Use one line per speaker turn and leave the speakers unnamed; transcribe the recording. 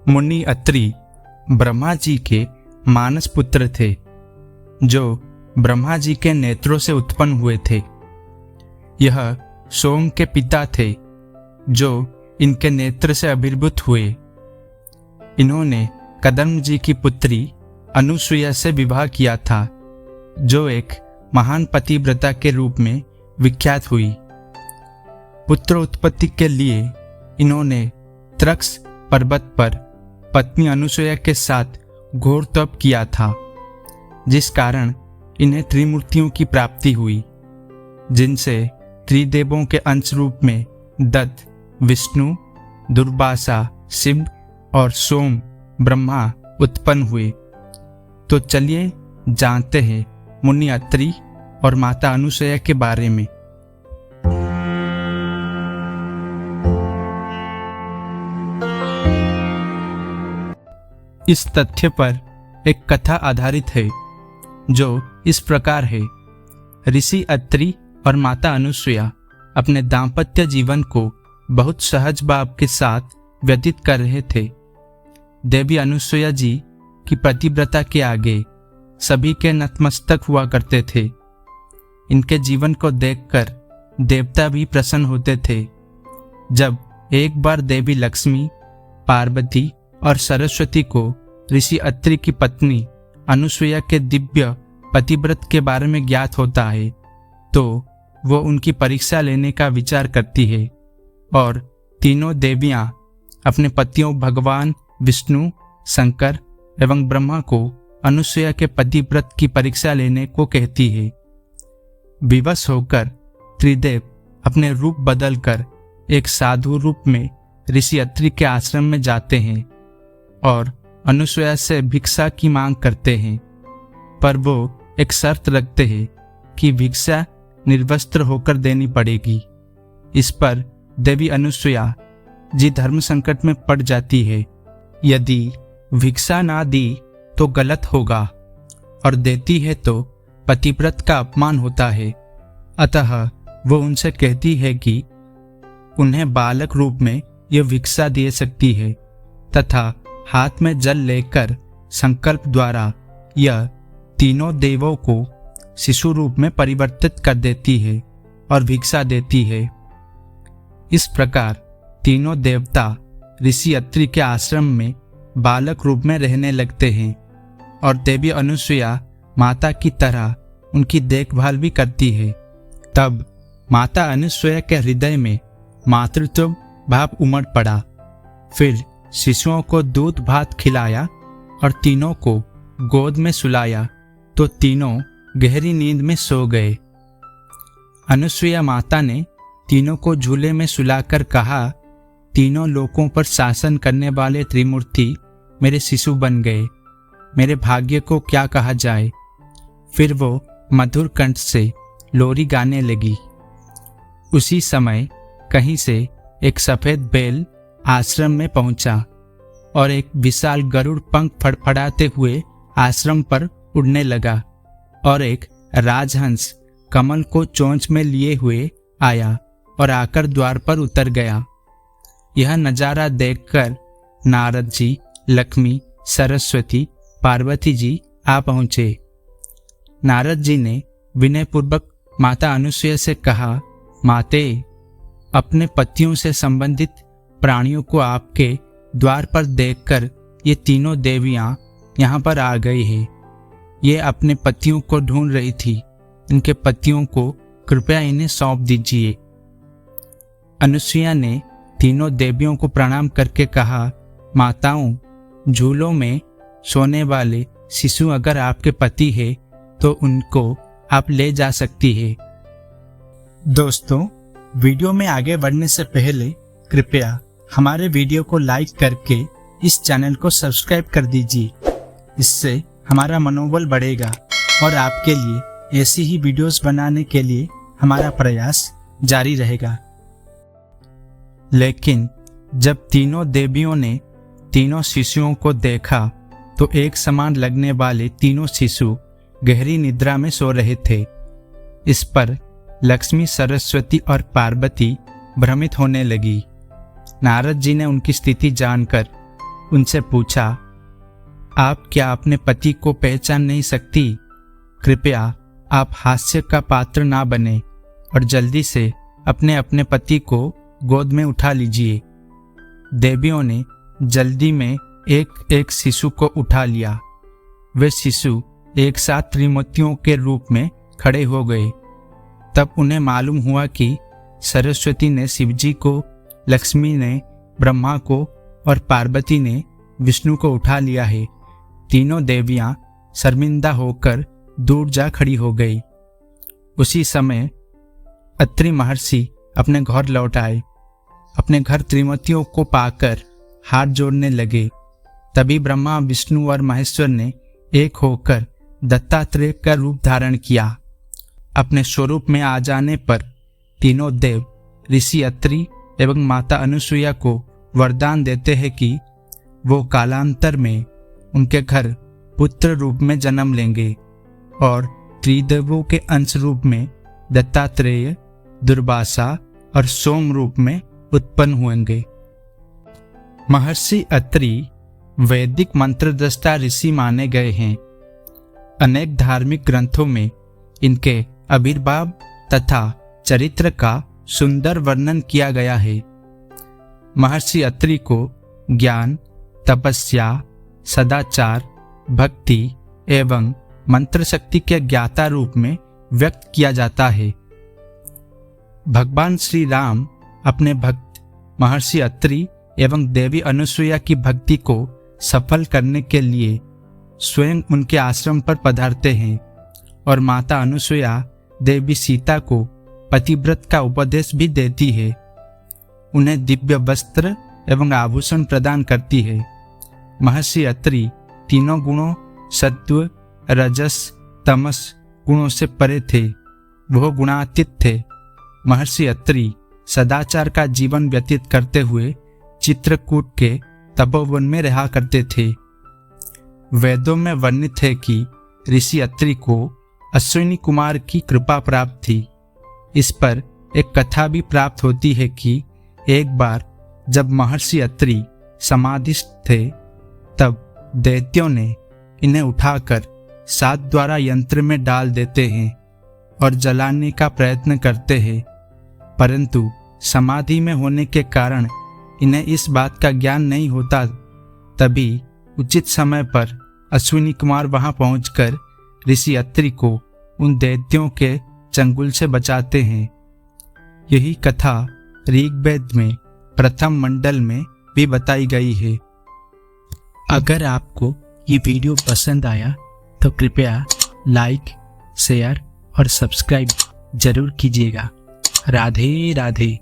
मुनि अत्रि ब्रह्मा जी के मानस पुत्र थे, जो ब्रह्मा जी के नेत्रों से उत्पन्न हुए थे। यह सोम के पिता थे, जो इनके नेत्र से आविर्भूत हुए। इन्होंने कदम्ब जी की पुत्री अनुसुईया से विवाह किया था, जो एक महान पतिव्रता के रूप में विख्यात हुई। पुत्र उत्पत्ति के लिए इन्होंने त्रक्स पर्वत पर पत्नी अनुसुईया के साथ घोर तप किया था, जिस कारण इन्हें त्रिमूर्तियों की प्राप्ति हुई, जिनसे त्रिदेवों के अंश रूप में दत्त, विष्णु, दुर्वासा, शिव और सोम ब्रह्मा उत्पन्न हुए। तो चलिए जानते हैं मुनि अत्रि और माता अनुसुईया के बारे में। इस तथ्य पर एक कथा आधारित है, जो इस प्रकार है। ऋषि अत्रि और माता अनुसुईया अपने दाम्पत्य जीवन को बहुत सहज भाव के साथ व्यतीत कर रहे थे। देवी अनुसुईया जी की पतिव्रता के आगे सभी के नतमस्तक हुआ करते थे। इनके जीवन को देखकर देवता भी प्रसन्न होते थे। जब एक बार देवी लक्ष्मी, पार्वती और सरस्वती को ऋषि अत्रि की पत्नी अनुसुईया के दिव्य पतिव्रत के बारे में ज्ञात होता है, तो वो उनकी परीक्षा लेने का विचार करती है और तीनों देवियां अपने पतियों भगवान विष्णु, शंकर एवं ब्रह्मा को अनुसुईया के पतिव्रत की परीक्षा लेने को कहती है। विवश होकर त्रिदेव अपने रूप बदलकर एक साधु रूप में ऋषि अत्रि के आश्रम में जाते हैं और अनुसुईया से भिक्षा की मांग करते हैं, पर वो एक शर्त रखते हैं कि भिक्षा निर्वस्त्र होकर देनी पड़ेगी। इस पर देवी अनुसुईया जी धर्म संकट में पड़ जाती है। यदि भिक्षा ना दी तो गलत होगा और देती है तो पतिव्रत का अपमान होता है। अतः वो उनसे कहती है कि उन्हें बालक रूप में यह भिक्षा दे सकती है तथा हाथ में जल लेकर संकल्प द्वारा यह तीनों देवों को शिशु रूप में परिवर्तित कर देती है और भिक्षा देती है। इस प्रकार तीनों देवता ऋषि अत्रि के आश्रम में बालक रूप में रहने लगते हैं और देवी अनुसुईया माता की तरह उनकी देखभाल भी करती है। तब माता अनुसुईया के हृदय में मातृत्व भाव उमड़ पड़ा। फिर शिशुओं को दूध भात खिलाया और तीनों को गोद में सुलाया, तो तीनों गहरी नींद में सो गए। अनुसुईया माता ने तीनों को झूले में सुलाकर कहा, तीनों लोकों पर शासन करने वाले त्रिमूर्ति मेरे शिशु बन गए, मेरे भाग्य को क्या कहा जाए। फिर वो मधुर कंठ से लोरी गाने लगी। उसी समय कहीं से एक सफेद बैल आश्रम में पहुंचा और एक विशाल गरुड़ पंख फड़फड़ाते हुए आश्रम पर उड़ने लगा और एक राजहंस कमल को चोंच में लिए हुए आया और आकर द्वार पर उतर गया। यह नजारा देखकर नारद जी, लक्ष्मी, सरस्वती, पार्वती जी आ पहुंचे। नारद जी ने विनयपूर्वक माता अनुसुईया से कहा, माते, अपने पतियों से संबंधित प्राणियों को आपके द्वार पर देखकर ये तीनों देवियां यहाँ पर आ गई हैं। ये अपने पतियों को ढूंढ रही थी। इनके पतियों को कृपया इन्हें सौंप दीजिए। अनुसुईया ने तीनों देवियों को प्रणाम करके कहा, माताओं, झूलों में सोने वाले शिशु अगर आपके पति है तो उनको आप ले जा सकती है। दोस्तों, वीडियो में आगे बढ़ने से पहले कृपया हमारे वीडियो को लाइक करके इस चैनल को सब्सक्राइब कर दीजिए। इससे हमारा मनोबल बढ़ेगा और आपके लिए ऐसी ही वीडियोस बनाने के लिए हमारा प्रयास जारी रहेगा। लेकिन जब तीनों देवियों ने तीनों शिशुओं को देखा तो एक समान लगने वाले तीनों शिशु गहरी निद्रा में सो रहे थे। इस पर लक्ष्मी, सरस्वती और पार्वती भ्रमित होने लगी। नारद जी ने उनकी स्थिति जानकर उनसे पूछा, आप क्या अपने पति को पहचान नहीं सकती? कृपया आप हास्य का पात्र ना बने और जल्दी से अपने अपने पति को गोद में उठा लीजिए। देवियों ने जल्दी में एक एक शिशु को उठा लिया। वे शिशु एक साथ त्रिमूर्तियों के रूप में खड़े हो गए। तब उन्हें मालूम हुआ कि सरस्वती ने शिवजी को, लक्ष्मी ने ब्रह्मा को और पार्वती ने विष्णु को उठा लिया है। तीनों देवियां शर्मिंदा होकर दूर जा खड़ी हो गई। उसी समय अत्रि महर्षि अपने घर लौट आए। अपने घर त्रिमूर्तियों को पाकर हाथ जोड़ने लगे। तभी ब्रह्मा, विष्णु और महेश्वर ने एक होकर दत्तात्रेय का रूप धारण किया। अपने स्वरूप में आ जाने पर तीनों देव ऋषि अत्रि एवं माता अनुसुईया को वरदान देते हैं कि वो कालांतर में उनके घर पुत्र रूप में जन्म लेंगे और त्रिदेवों के अंश रूप में दत्तात्रेय, दुर्वासा और सोम रूप में उत्पन्न होंगे। महर्षि अत्रि वैदिक मंत्रदृष्टा ऋषि माने गए हैं। अनेक धार्मिक ग्रंथों में इनके आविर्भाव तथा चरित्र का सुंदर वर्णन किया गया है। महर्षि अत्रि को ज्ञान, तपस्या, सदाचार, भक्ति एवं मंत्र शक्ति के ज्ञाता रूप में व्यक्त किया जाता है। भगवान श्री राम अपने भक्त महर्षि अत्रि एवं देवी अनुसुईया की भक्ति को सफल करने के लिए स्वयं उनके आश्रम पर पधारते हैं और माता अनुसुईया देवी सीता को पतिव्रत का उपदेश भी देती है। उन्हें दिव्य वस्त्र एवं आभूषण प्रदान करती है। महर्षि अत्रि तीनों गुणों सत्व, रजस, तमस गुणों से परे थे। वह गुणातीत थे। महर्षि अत्रि सदाचार का जीवन व्यतीत करते हुए चित्रकूट के तपोवन में रहा करते थे। वेदों में वर्णित है कि ऋषि अत्रि को अश्विनी कुमार की कृपा प्राप्त थी। इस पर एक कथा भी प्राप्त होती है कि एक बार जब महर्षि अत्रि समाधिस्थ थे, तब दैत्यों ने इन्हें उठाकर 7 द्वारा यंत्र में डाल देते हैं और जलाने का प्रयत्न करते हैं, परंतु समाधि में होने के कारण इन्हें इस बात का ज्ञान नहीं होता। तभी उचित समय पर अश्विनी कुमार वहां पहुंचकर ऋषि अत्रि को उन दैत्यों के चंगुल से बचाते हैं। यही कथा ऋग्वेद में प्रथम मंडल में भी बताई गई है।
अगर आपको ये वीडियो पसंद आया तो कृपया लाइक, शेयर और सब्सक्राइब जरूर कीजिएगा। राधे राधे।